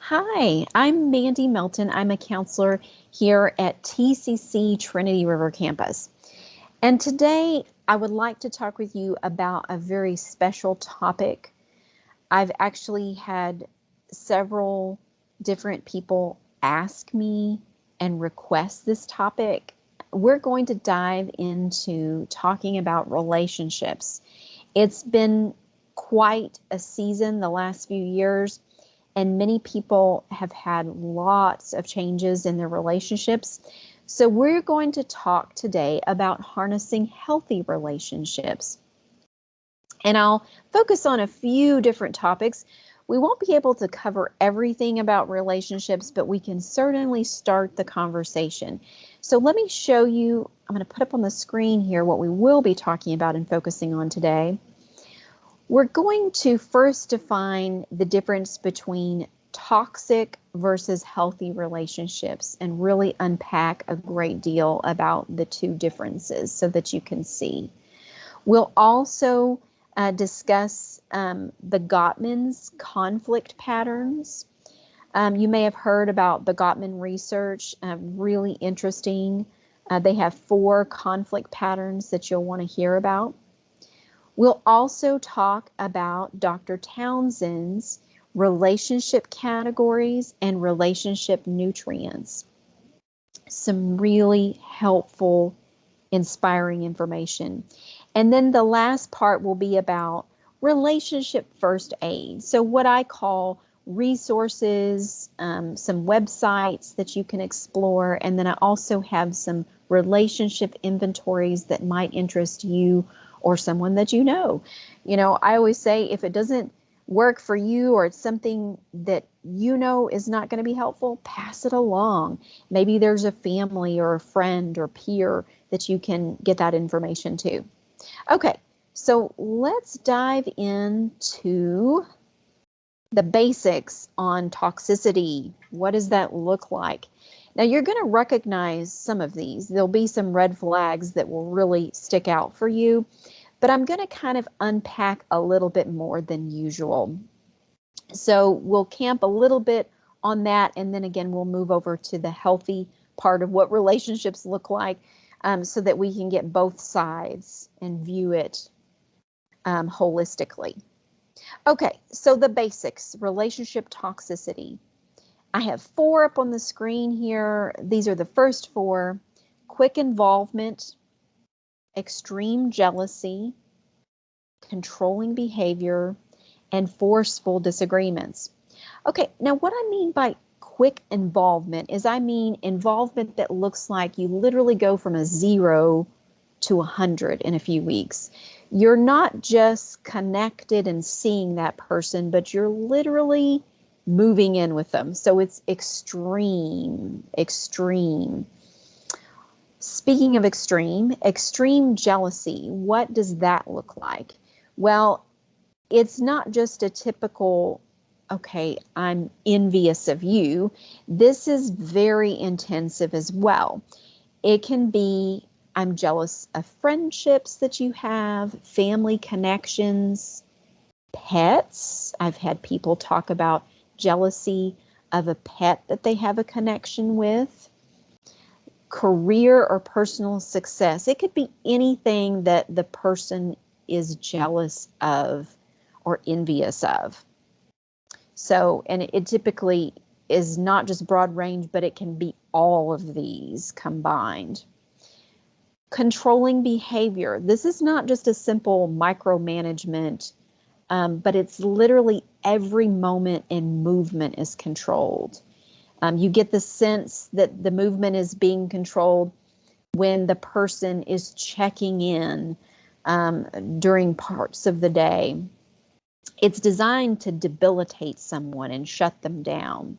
Hi, I'm Mandy Melton. I'm a counselor here at TCC Trinity River Campus. And today I would like to talk with you about a very special topic. I've actually had several different people ask me and request this topic. We're going to dive into talking about relationships. It's been quite a season the last few years, and many people have had lots of changes in their relationships. So we're going to talk today about harnessing healthy relationships. And I'll focus on a few different topics. We won't be able to cover everything about relationships, but we can certainly start the conversation. So let me show you, I'm going to put up on the screen here what we will be talking about and focusing on today. We're going to first define the difference between toxic versus healthy relationships and really unpack a great deal about the two differences so that you can see. We'll also discuss the Gottman's conflict patterns. You may have heard about the Gottman research, really interesting. They have 4 conflict patterns that you'll want to hear about. We'll also talk about Dr. Townsend's relationship categories and relationship nutrients. Some really helpful, inspiring information. And then the last part will be about relationship first aid. So what I call resources, some websites that you can explore, and then I also have some relationship inventories that might interest you or someone that you know. You know, I always say if it doesn't work for you or it's something that you know is not going to be helpful, pass it along. Maybe there's a family or a friend or peer that you can get that information to. Okay, so let's dive into the basics on toxicity. What does that look like? Now you're going to recognize some of these. There'll be some red flags that will really stick out for you, but I'm going to kind of unpack a little bit more than usual. So we'll camp a little bit on that, and then again, we'll move over to the healthy part of what relationships look like, so that we can get both sides and view it holistically. Okay, so the basics, relationship toxicity. I have 4 up on the screen here. These are the first 4. Quick involvement, extreme jealousy, controlling behavior, and forceful disagreements. Okay, now what I mean by quick involvement is I mean involvement that looks like you literally go from a 0 to 100 in a few weeks. You're not just connected and seeing that person, but you're literally moving in with them. So it's extreme, extreme. Speaking of extreme jealousy, what does that look like? Well, it's not just a typical, okay, I'm envious of you. This is very intensive as well. It can be, I'm jealous of friendships that you have, family connections, pets. I've had people talk about jealousy of a pet that they have a connection with, career or personal success. It could be anything that the person is jealous of or envious of. So, and it typically is not just broad range, but it can be all of these combined. Controlling behavior. This is not just a simple micromanagement, but it's literally every moment and movement is controlled. You get the sense that the movement is being controlled when the person is checking in during parts of the day. It's designed to debilitate someone and shut them down.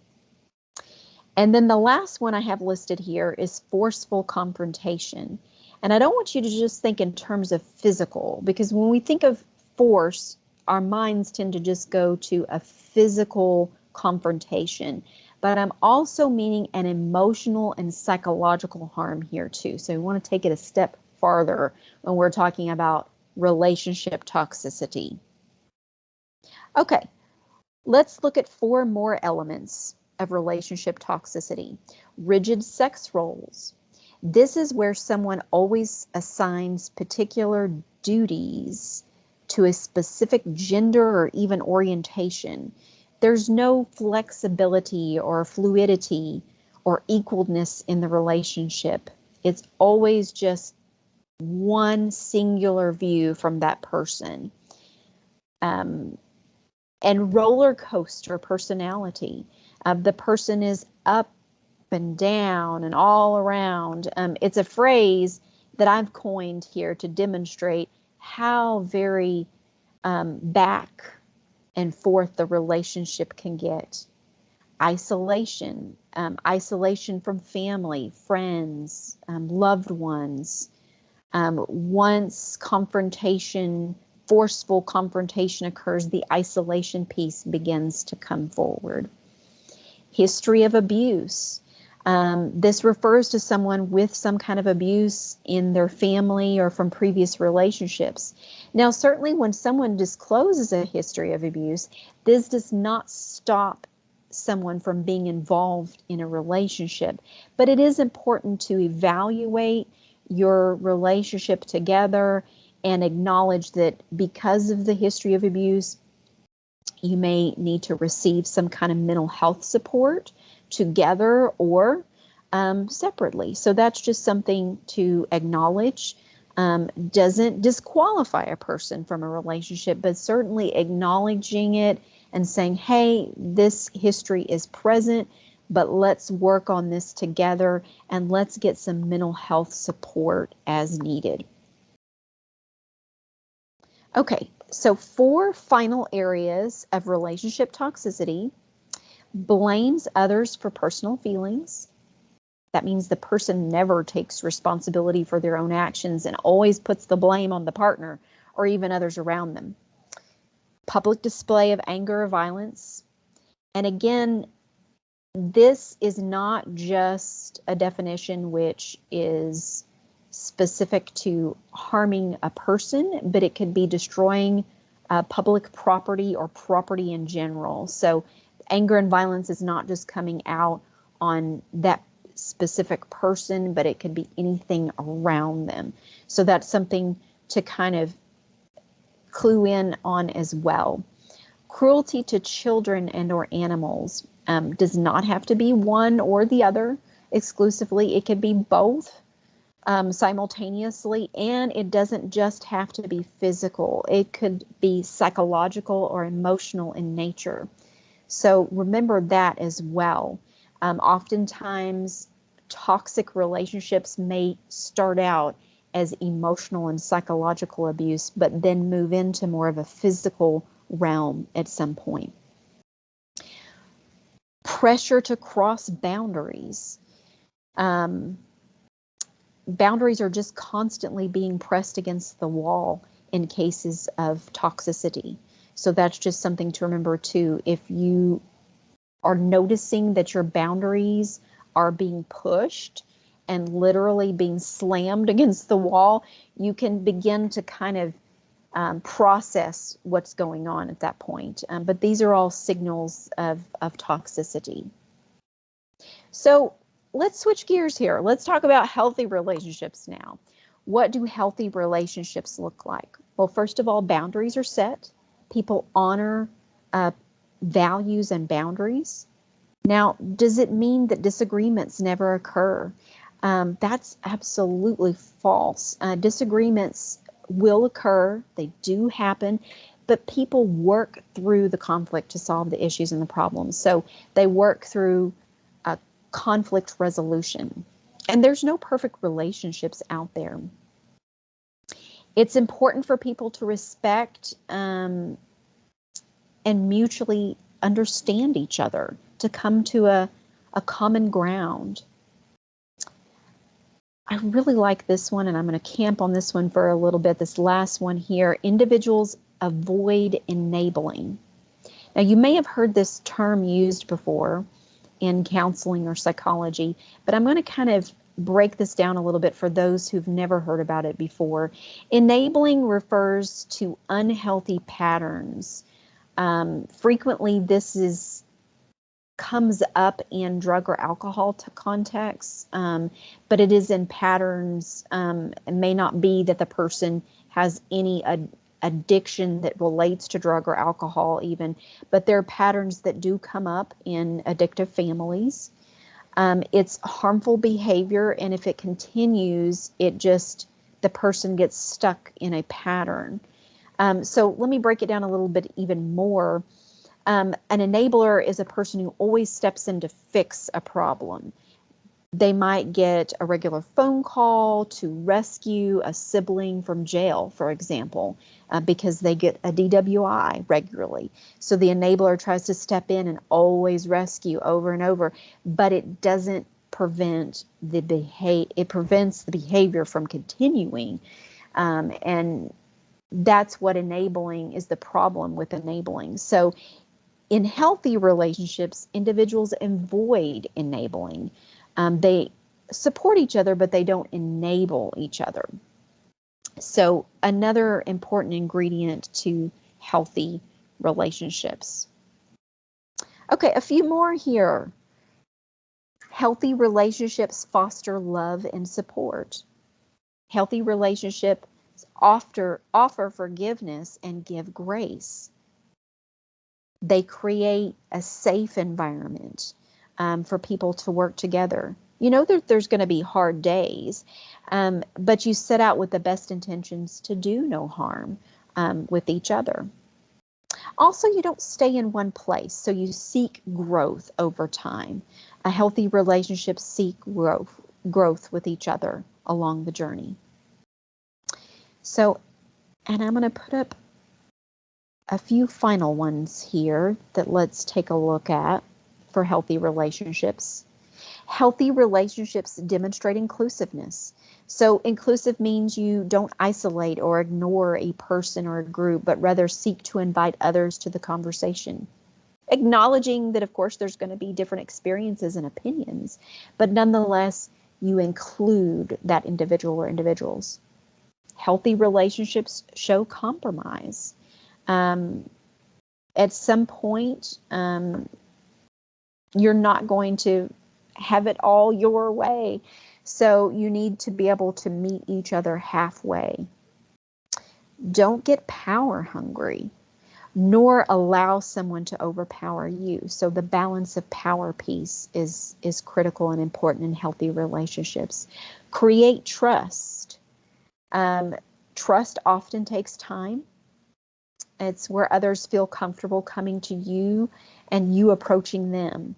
And then the last one I have listed here is forceful confrontation. And I don't want you to just think in terms of physical, because when we think of force, our minds tend to just go to a physical confrontation. But I'm also meaning an emotional and psychological harm here too. So we want to take it a step farther when we're talking about relationship toxicity. Okay, Let's look at 4 more elements of relationship toxicity. Rigid sex roles. This is where someone always assigns particular duties to a specific gender or even orientation. There's no flexibility or fluidity or equalness in the relationship. It's always just one singular view from that person. And roller coaster personality. The person is up and down and all around. It's a phrase that I've coined here to demonstrate how very back and forth the relationship can get. Isolation, isolation from family, friends, loved ones. Once forceful confrontation occurs, the isolation piece begins to come forward. History of abuse. This refers to someone with some kind of abuse in their family or from previous relationships. Now, certainly when someone discloses a history of abuse, this does not stop someone from being involved in a relationship, but it is important to evaluate your relationship together and acknowledge that because of the history of abuse, you may need to receive some kind of mental health support together or separately. So that's just something to acknowledge. Doesn't disqualify a person from a relationship, but certainly acknowledging it and saying, hey, this history is present, but let's work on this together and let's get some mental health support as needed. Okay, so 4 final areas of relationship toxicity. Blames others for personal feelings. That means the person never takes responsibility for their own actions and always puts the blame on the partner or even others around them. Public display of anger or violence. And again, this is not just a definition which is specific to harming a person, but it could be destroying public property or property in general. So anger and violence is not just coming out on that specific person, but it could be anything around them. So that's something to kind of clue in on as well. Cruelty to children and or animals does not have to be one or the other exclusively. It could be both simultaneously, and it doesn't just have to be physical. It could be psychological or emotional in nature. So remember that as well. Oftentimes, toxic relationships may start out as emotional and psychological abuse, but then move into more of a physical realm at some point. Pressure to cross boundaries. Boundaries are just constantly being pressed against the wall in cases of toxicity. So that's just something to remember too. If you are noticing that your boundaries are being pushed and literally being slammed against the wall, you can begin to kind of process what's going on at that point. But these are all signals of toxicity. So let's switch gears here. Let's talk about healthy relationships now. What do healthy relationships look like? Well, first of all, boundaries are set. People honor values and boundaries. Now, does it mean that disagreements never occur? That's absolutely false. Disagreements will occur. They do happen, but people work through the conflict to solve the issues and the problems. So they work through conflict resolution. And there's no perfect relationships out there. It's important for people to respect and mutually understand each other, to come to a common ground. I really like this one, and I'm going to camp on this one for a little bit. This last one here, individuals avoid enabling. Now, you may have heard this term used before in counseling or psychology, but I'm going to kind of break this down a little bit for those who've never heard about it before. Enabling refers to unhealthy patterns Frequently, comes up in drug or alcohol contexts, but it is in patterns. It may not be that the person has any addiction that relates to drug or alcohol even, but there are patterns that do come up in addictive families. It's harmful behavior, and if it continues, the person gets stuck in a pattern. So let me break it down a little bit even more. An enabler is a person who always steps in to fix a problem. They might get a regular phone call to rescue a sibling from jail, for example, because they get a DWI regularly. So the enabler tries to step in and always rescue over and over, but it doesn't prevent the behavior. It prevents the behavior from continuing, and that's what enabling is, the problem with enabling. So in healthy relationships, individuals avoid enabling. They support each other, but they don't enable each other. So another important ingredient to healthy relationships. Okay, a few more here. Healthy relationships foster love and support. Healthy relationships offer forgiveness and give grace. They create a safe environment for people to work together. You know that there's going to be hard days, but you set out with the best intentions to do no harm with each other. Also, you don't stay in one place, so you seek growth over time. A healthy relationship seek growth with each other along the journey. So, and I'm going to put up a few final ones here that let's take a look at for healthy relationships. Healthy relationships demonstrate inclusiveness. So inclusive means you don't isolate or ignore a person or a group, but rather seek to invite others to the conversation. Acknowledging that, of course, there's going to be different experiences and opinions, but nonetheless, you include that individual or individuals. Healthy relationships show compromise. At some point, you're not going to have it all your way. So you need to be able to meet each other halfway. Don't get power hungry, nor allow someone to overpower you. So the balance of power piece is critical and important in healthy relationships. Create trust. Trust often takes time. It's where others feel comfortable coming to you and you approaching them.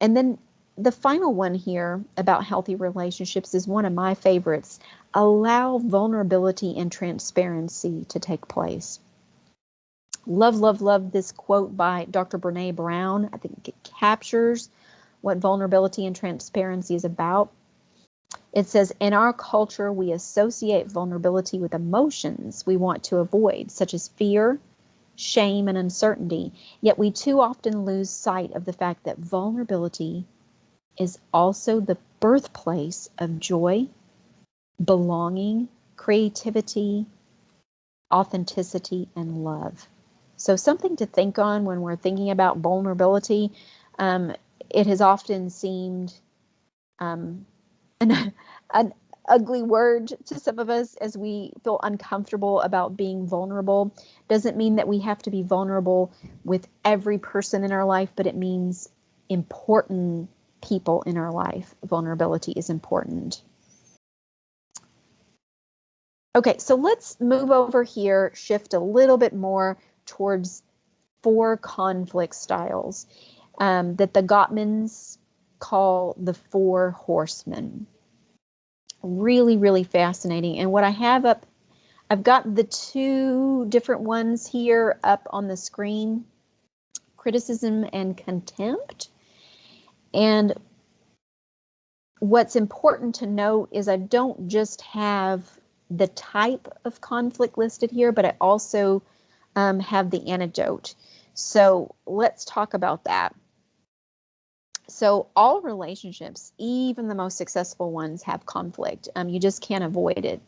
And then the final one here about healthy relationships is one of my favorites. Allow vulnerability and transparency to take place. Love, love, love this quote by Dr. Brene Brown. I think it captures what vulnerability and transparency is about. It says, in our culture, we associate vulnerability with emotions we want to avoid, such as fear, shame, and uncertainty. Yet we too often lose sight of the fact that vulnerability is also the birthplace of joy, belonging, creativity, authenticity, and love. So something to think on when we're thinking about vulnerability. It has often seemed an ugly word to some of us as we feel uncomfortable about being vulnerable. Doesn't mean that we have to be vulnerable with every person in our life, but it means important people in our life. Vulnerability is important. Okay, so let's move over here, shift a little bit more towards 4 conflict styles that the Gottmans call the 4 horsemen. Really, really fascinating. And what I have up, I've got the 2 different ones here up on the screen, criticism and contempt. And what's important to note is I don't just have the type of conflict listed here, but I also have the antidote. So let's talk about that. So all relationships, even the most successful ones, have conflict. You just can't avoid it.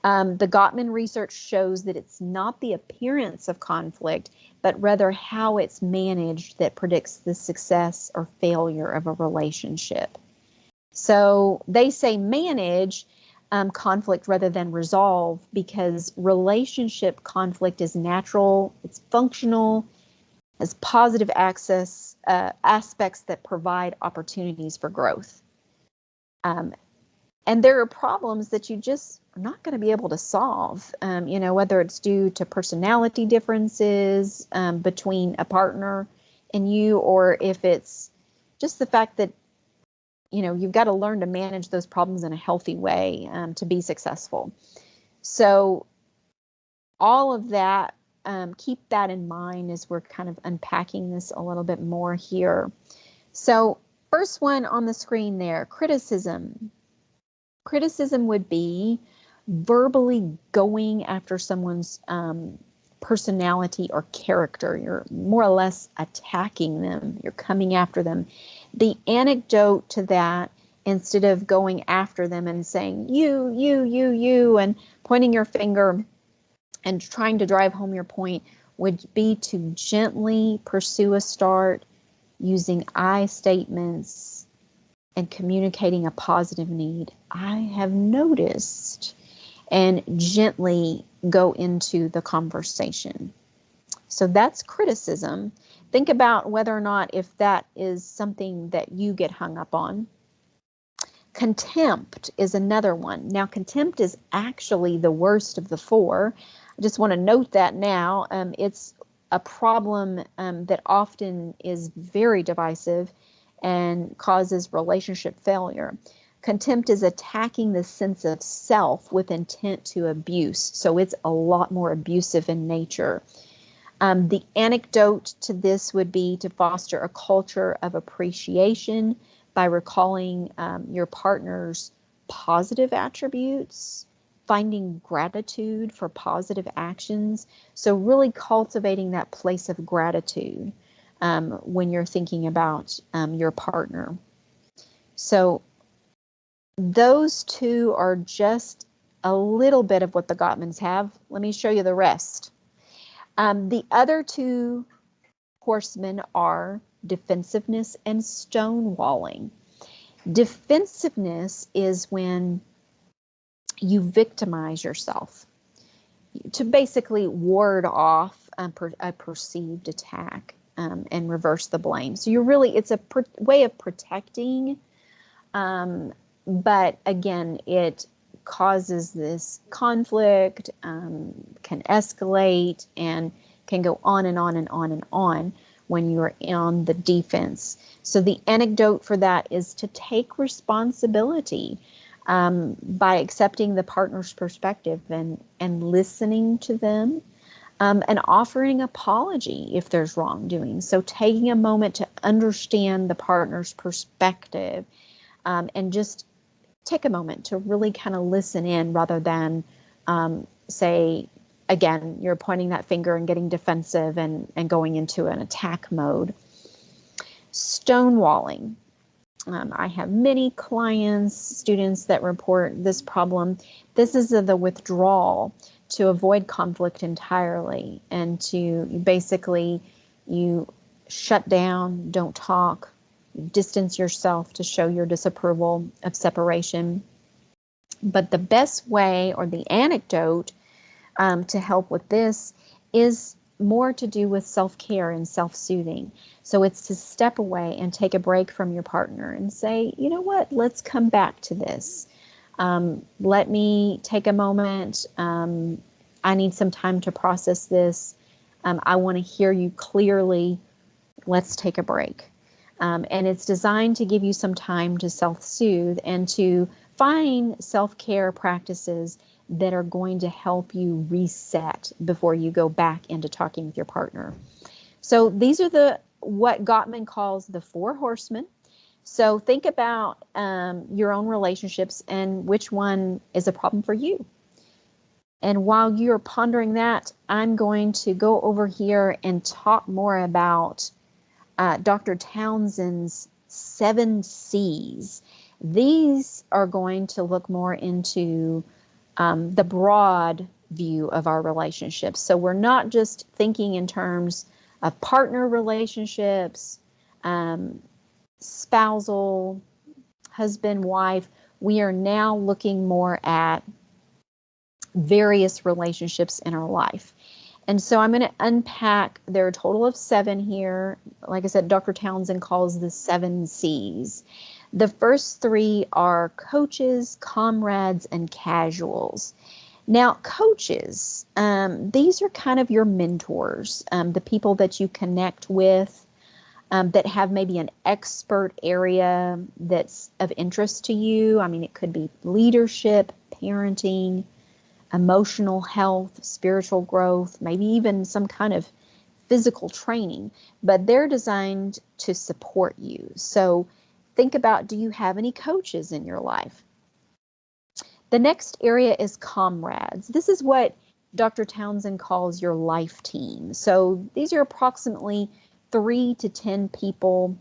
The Gottman research shows that it's not the appearance of conflict, but rather how it's managed that predicts the success or failure of a relationship. So they say manage conflict rather than resolve, because relationship conflict is natural, it's functional, has positive aspects that provide opportunities for growth. And there are problems that you just are not going to be able to solve, whether it's due to personality differences between a partner and you, or if it's just the fact that, you've got to learn to manage those problems in a healthy way to be successful. So all of that, keep that in mind as we're kind of unpacking this a little bit more here. So first one on the screen there, criticism. Criticism would be verbally going after someone's personality or character. You're more or less attacking them. You're coming after them. The anecdote to that, instead of going after them and saying, you, and pointing your finger and trying to drive home your point, would be to gently pursue a start using I statements and communicating a positive need. I have noticed, and gently go into the conversation. So that's criticism. Think about whether or not if that is something that you get hung up on. Contempt is another one. Now, contempt is actually the worst of the four. I just want to note that now. It's a problem that often is very divisive and causes relationship failure. Contempt is attacking the sense of self with intent to abuse. So it's a lot more abusive in nature. The anecdote to this would be to foster a culture of appreciation by recalling your partner's positive attributes, finding gratitude for positive actions. So really cultivating that place of gratitude when you're thinking about your partner. So those two are just a little bit of what the Gottmans have. Let me show you the rest. The other two horsemen are defensiveness and stonewalling. Defensiveness is when you victimize yourself to basically ward off a perceived attack and reverse the blame. So it's a way of protecting, but again, it causes this conflict, can escalate, and can go on and on and on and on when you're on the defense. So the anecdote for that is to take responsibility by accepting the partner's perspective and listening to them, and offering apology if there's wrongdoing. So taking a moment to understand the partner's perspective, and just take a moment to really kind of listen in rather than say, again, you're pointing that finger and getting defensive and going into an attack mode. Stonewalling. I have many clients, students that report this problem. This is the withdrawal to avoid conflict entirely, and to basically you shut down, don't talk, distance yourself to show your disapproval of separation. But the best way, or the anecdote to help with this, is more to do with self-care and self-soothing. So it's to step away and take a break from your partner and say, you know what, let's come back to this. Let me take a moment. I need some time to process this. I want to hear you clearly. Let's take a break. And it's designed to give you some time to self-soothe and to find self-care practices that are going to help you reset before you go back into talking with your partner. So these are what Gottman calls the four horsemen. So think about your own relationships and which one is a problem for you. And while you're pondering that, I'm going to go over here and talk more about Dr. Townsend's 7 C's. These are going to look more into the broad view of our relationships. So we're not just thinking in terms of partner relationships, spousal, husband, wife. We are now looking more at various relationships in our life. And so I'm going to unpack, there are a total of 7 here. Like I said, Dr. Townsend calls this 7 C's. The first 3 are coaches, comrades, and casuals. Now, coaches, these are kind of your mentors, the people that you connect with, that have maybe an expert area that's of interest to you. I mean, it could be leadership, parenting, emotional health, spiritual growth, maybe even some kind of physical training, but they're designed to support you. So think about, do you have any coaches in your life? The next area is comrades. This is what Dr. Townsend calls your life team. So these are approximately 3 to 10 people.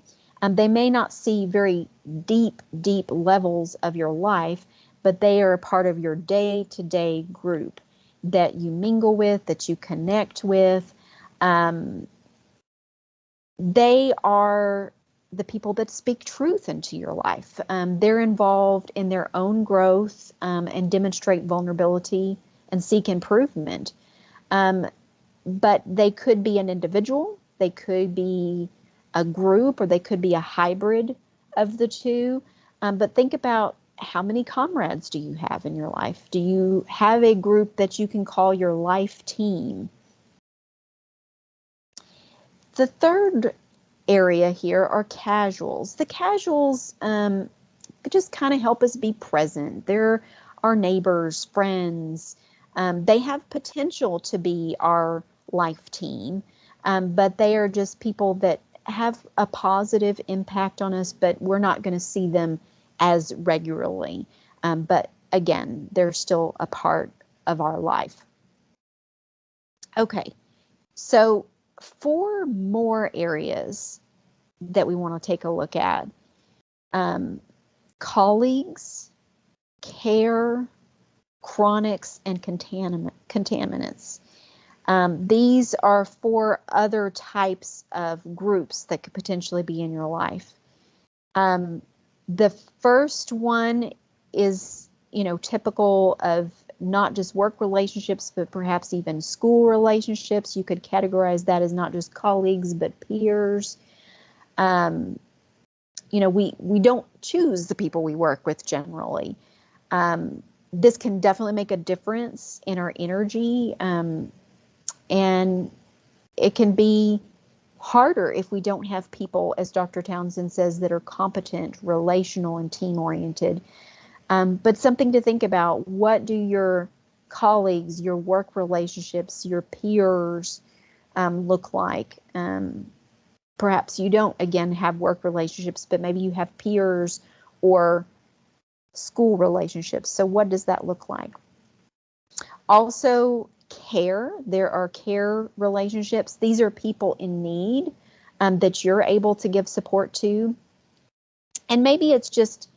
They may not see very deep levels of your life, but they are a part of your day-to-day group that you mingle with, that you connect with. They are the people that speak truth into your life. They're involved in their own growth and demonstrate vulnerability and seek improvement. But they could be an individual, they could be a group, or they could be a hybrid of the two. But think about, how many comrades do you have in your life? Do you have a group that you can call your life team? The third area here are casuals. The casuals just kind of help us be present. They're our neighbors, friends. They have potential to be our life team, but they are just people that have a positive impact on us, but we're not going to see them as regularly. But again, they're still a part of our life. Okay, so 4 more areas that we want to take a look at. Colleagues, care, chronics, and contaminants. These are 4 other types of groups that could potentially be in your life. The first one is, typical of not just work relationships, but perhaps even school relationships. You could categorize that as not just colleagues, but peers. We don't choose the people we work with generally. This can definitely make a difference in our energy, and it can be harder if we don't have people, as Dr. Townsend says, that are competent, relational, and team-oriented. But something to think about: what do your colleagues, your work relationships, your peers look like? Perhaps you don't, again, have work relationships, but maybe you have peers or school relationships. So what does that look like? Also, care. There are care relationships. These are people in need that you're able to give support to. And maybe it's just,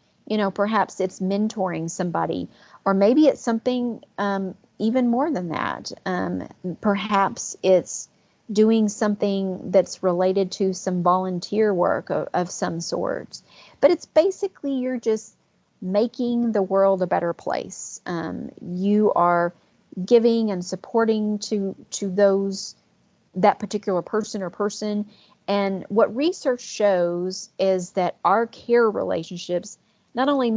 perhaps it's mentoring somebody, or maybe it's something even more than that. Perhaps it's doing something that's related to some volunteer work of some sorts. But it's basically, you're just making the world a better place. You are giving and supporting to that particular person. And what research shows is that our care relationships not only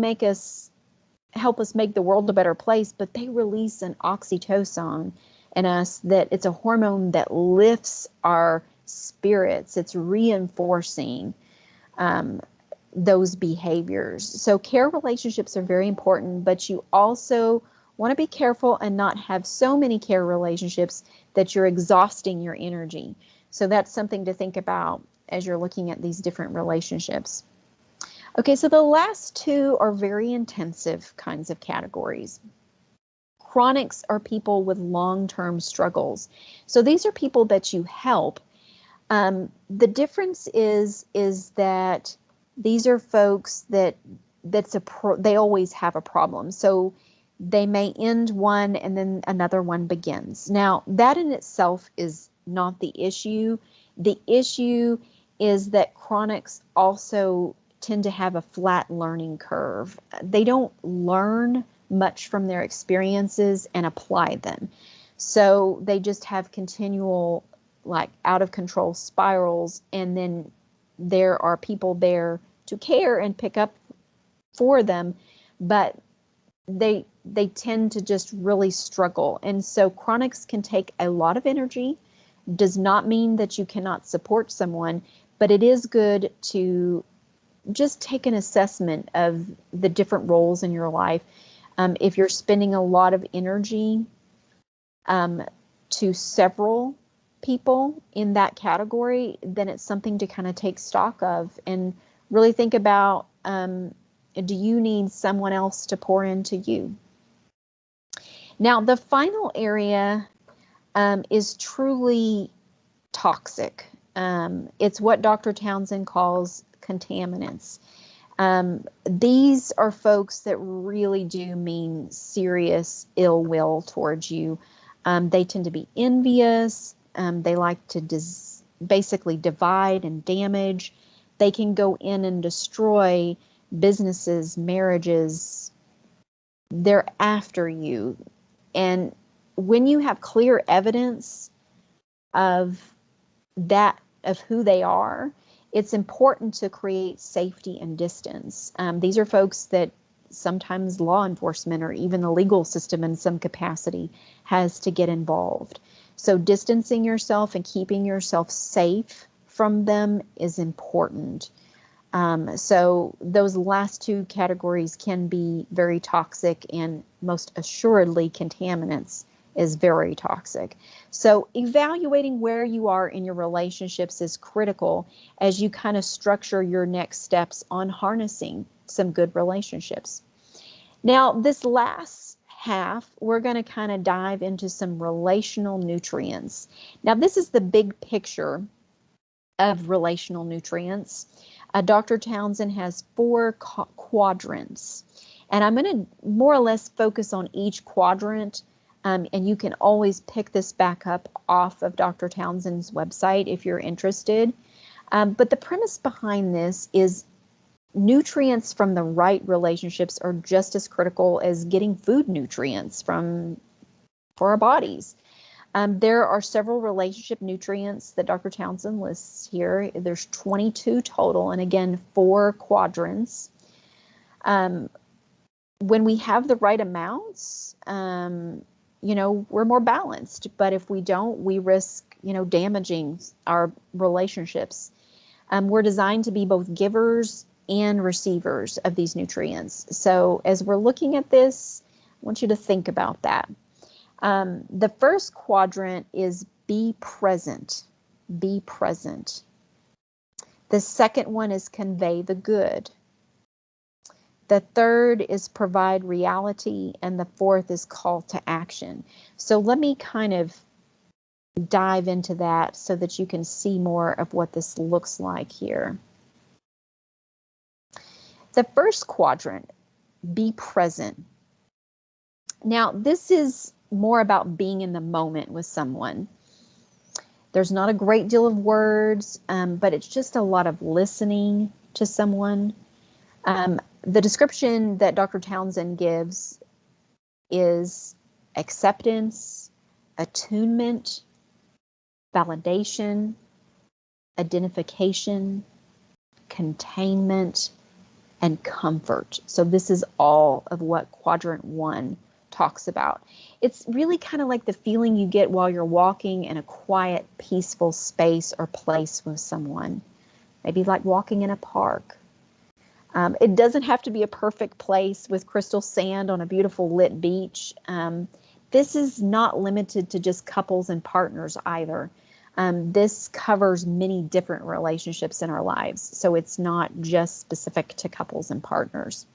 help us make the world a better place, but they release an oxytocin in us, that it's a hormone that lifts our spirits. It's reinforcing those behaviors. So care relationships are very important, but you also want to be careful and not have so many care relationships that you're exhausting your energy. So that's something to think about as you're looking at these different relationships. Okay, so the last 2 are very intensive kinds of categories. Chronics are people with long-term struggles. So these are people that you help. The difference is that these are folks that they always have a problem. So They may end one and then another one begins. Now, that in itself is not the issue. The issue is that chronics also tend to have a flat learning curve. They don't learn much from their experiences and apply them. So they just have continual, like, out of control spirals, and then there are people there to care and pick up for them, but they tend to just really struggle. And so chronics can take a lot of energy. Does not mean that you cannot support someone, but it is good to just take an assessment of the different roles in your life. If you're spending a lot of energy to several people in that category, then it's something to kind of take stock of and really think about, do you need someone else to pour into you? Now, the final area is truly toxic. It's what Dr. Townsend calls contaminants. These are folks that really do mean serious ill will towards you. They tend to be envious. They like to basically divide and damage. They can go in and destroy businesses, marriages. They're after you. And when you have clear evidence of that, of who they are, it's important to create safety and distance. These are folks that sometimes law enforcement or even the legal system in some capacity has to get involved. So distancing yourself and keeping yourself safe from them is important. So those last two categories can be very toxic, and most assuredly contaminants is very toxic. So evaluating where you are in your relationships is critical as you kind of structure your next steps on harnessing some good relationships. Now, this last half, we're going to kind of dive into some relational nutrients. Now, this is the big picture of relational nutrients. Dr. Townsend has 4 quadrants, and I'm going to more or less focus on each quadrant, and you can always pick this back up off of Dr. Townsend's website if you're interested. But the premise behind this is nutrients from the right relationships are just as critical as getting food nutrients for our bodies. There are several relationship nutrients that Dr. Townsend lists here. There's 22 total, and again, 4 quadrants. When we have the right amounts, we're more balanced. But if we don't, we risk, damaging our relationships. We're designed to be both givers and receivers of these nutrients. So as we're looking at this, I want you to think about that. The first quadrant is be present. Be present. The second one is convey the good. The third is provide reality, and the fourth is call to action. So let me kind of dive into that so that you can see more of what this looks like here. The first quadrant, be present. Now, this is more about being in the moment with someone. There's not a great deal of words, but it's just a lot of listening to someone. The description that Dr. Townsend gives is acceptance, attunement, validation, identification, containment, and comfort. So this is all of what quadrant 1 talks about. It's really kind of like the feeling you get while you're walking in a quiet, peaceful space or place with someone. Maybe like walking in a park. It doesn't have to be a perfect place with crystal sand on a beautiful lit beach. This is not limited to just couples and partners either. This covers many different relationships in our lives, so it's not just specific to couples and partners.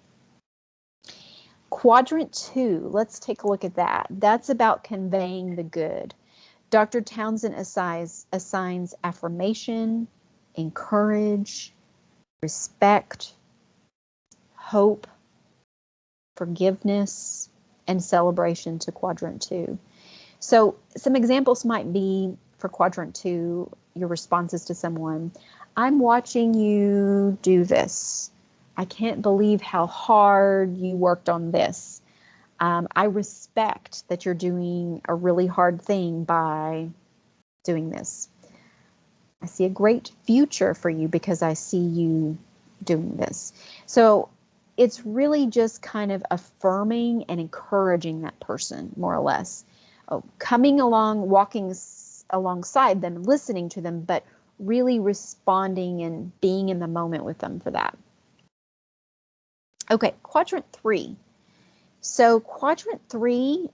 Quadrant 2, let's take a look at that. That's about conveying the good. Dr. Townsend assigns affirmation, encourage, respect, hope, forgiveness, and celebration to quadrant 2. So some examples might be for quadrant 2, your responses to someone. I'm watching you do this. I can't believe how hard you worked on this. I respect that you're doing a really hard thing by doing this. I see a great future for you because I see you doing this. So it's really just kind of affirming and encouraging that person, more or less. Coming along, walking alongside them, listening to them, but really responding and being in the moment with them for that. Okay, quadrant 3. So quadrant 3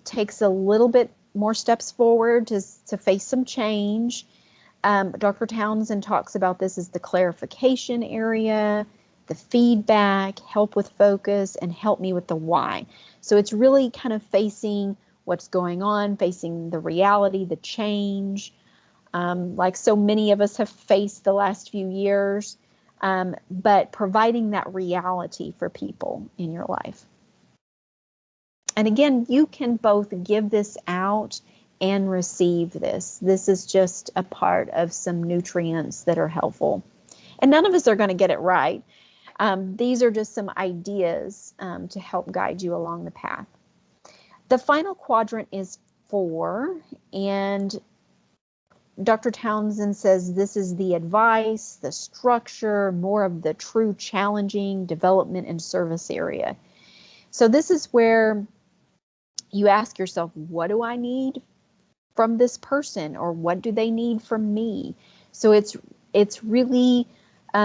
takes a little bit more steps forward to face some change. Dr. Townsend talks about this as the clarification area, the feedback, help with focus, and help me with the why. So it's really kind of facing what's going on, facing the reality, the change, like so many of us have faced the last few years, but providing that reality for people in your life. And again, you can both give this out and receive this. This is just a part of some nutrients that are helpful. And none of us are going to get it right. These are just some ideas to help guide you along the path. The final quadrant is 4, and Dr. Townsend says this is the advice, the structure, more of the true challenging development and service area. So this is where you ask yourself, what do I need from this person, or what do they need from me? So it's really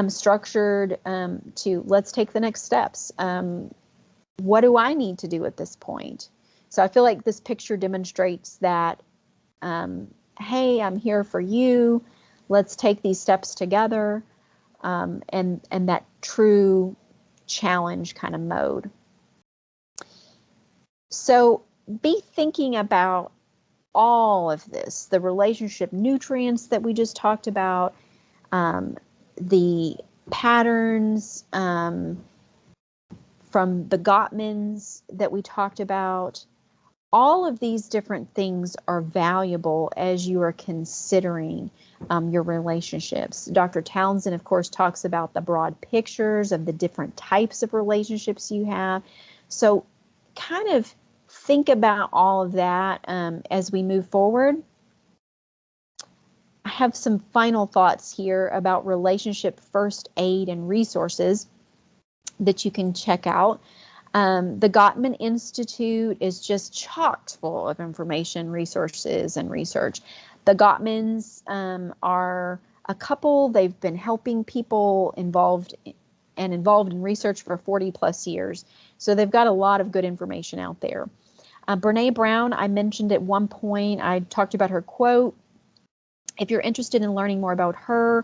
structured to let's take the next steps. What do I need to do at this point? So I feel like this picture demonstrates that, hey, I'm here for you. Let's take these steps together, and that true challenge kind of mode. So be thinking about all of this, the relationship nutrients that we just talked about, the patterns from the Gottmans that we talked about. All of these different things are valuable as you are considering your relationships. Dr. Townsend, of course, talks about the broad pictures of the different types of relationships you have. So kind of think about all of that as we move forward. I have some final thoughts here about relationship first aid and resources that you can check out. The Gottman Institute is just chock full of information, resources, and research. The Gottmans are a couple. They've been helping people involved in research for 40 plus years. So they've got a lot of good information out there. Brene Brown, I mentioned at one point, I talked about her quote. If you're interested in learning more about her,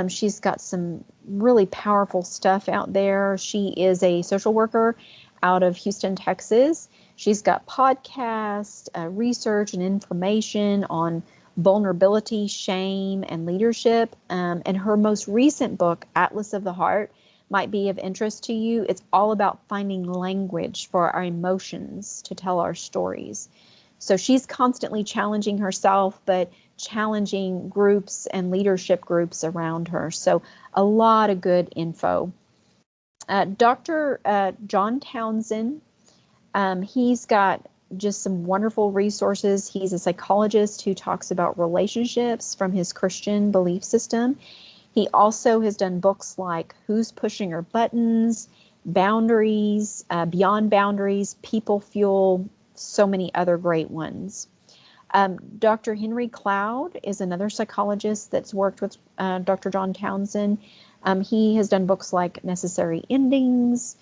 she's got some really powerful stuff out there. She is a social worker out of Houston, Texas. She's got podcasts, research, and information on vulnerability, shame, and leadership. And her most recent book, Atlas of the Heart, might be of interest to you. It's all about finding language for our emotions to tell our stories. So she's constantly challenging herself, but challenging groups and leadership groups around her. So a lot of good info. Dr. John Townsend, he's got just some wonderful resources. He's a psychologist who talks about relationships from his Christian belief system. He also has done books like Who's Pushing Our Buttons, Boundaries, Beyond Boundaries, People Fuel, so many other great ones. Dr. Henry Cloud is another psychologist that's worked with Dr. John Townsend. He has done books like Necessary Endings,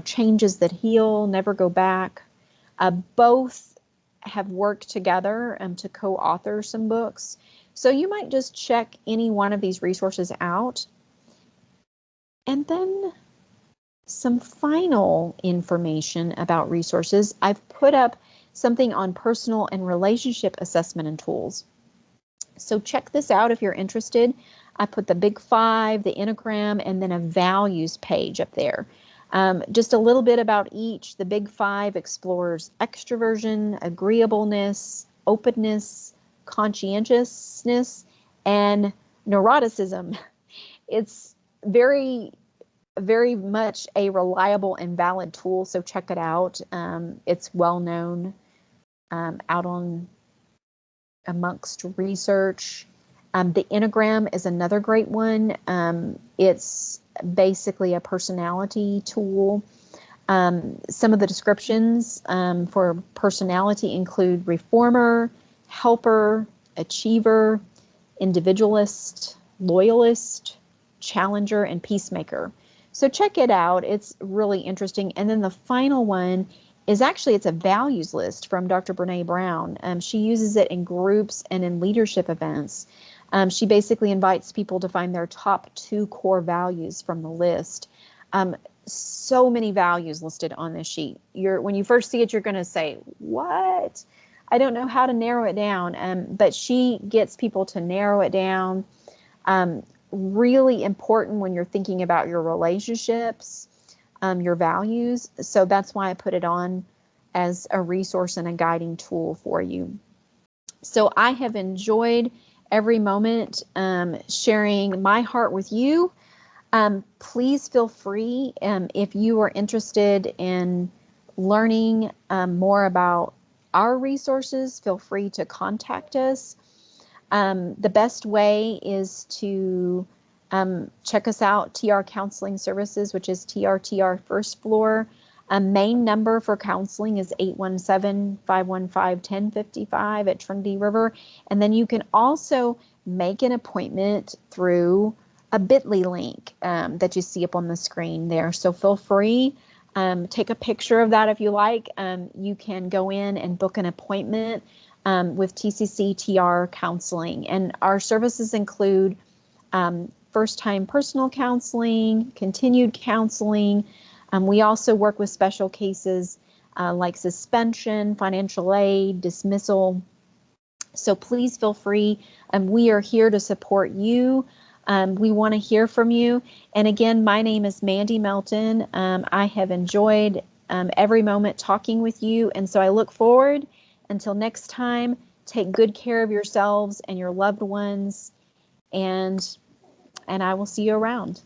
Changes That Heal, Never Go Back. Both have worked together to co-author some books. So you might just check any one of these resources out. And then some final information about resources. I've put up something on personal and relationship assessment and tools. So check this out if you're interested. I put the Big Five, the Enneagram, and then a values page up there. Just a little bit about each. The Big Five explores extroversion, agreeableness, openness, conscientiousness, and neuroticism. It's very much a reliable and valid tool, so check it out. It's well known out on amongst research. The Enneagram is another great one. It's basically a personality tool. Some of the descriptions for personality include reformer, helper, achiever, individualist, loyalist, challenger, and peacemaker. So check it out. It's really interesting. And then the final one is actually, it's a values list from Dr. Brene Brown. She uses it in groups and in leadership events. She basically invites people to find their top 2 core values from the list. So many values listed on this sheet. When you first see it, you're going to say, what? I don't know how to narrow it down. But she gets people to narrow it down. Really important when you're thinking about your relationships, your values. So that's why I put it on as a resource and a guiding tool for you. So I have enjoyed every moment sharing my heart with you. Please feel free, if you are interested in learning more about our resources, feel free to contact us. The best way is to check us out, TR Counseling Services, which is TRTR First Floor. Main number for counseling is 817-515-1055 at Trinity River. And then you can also make an appointment through a bit.ly link that you see up on the screen there. So feel free, take a picture of that if you like. You can go in and book an appointment with TCC TR Counseling. And our services include first-time personal counseling, continued counseling. We also work with special cases like suspension, financial aid, dismissal. So please feel free. We are here to support you. We want to hear from you. And again, my name is Mandy Melton. I have enjoyed every moment talking with you. And so I look forward until next time. Take good care of yourselves and your loved ones. And I will see you around.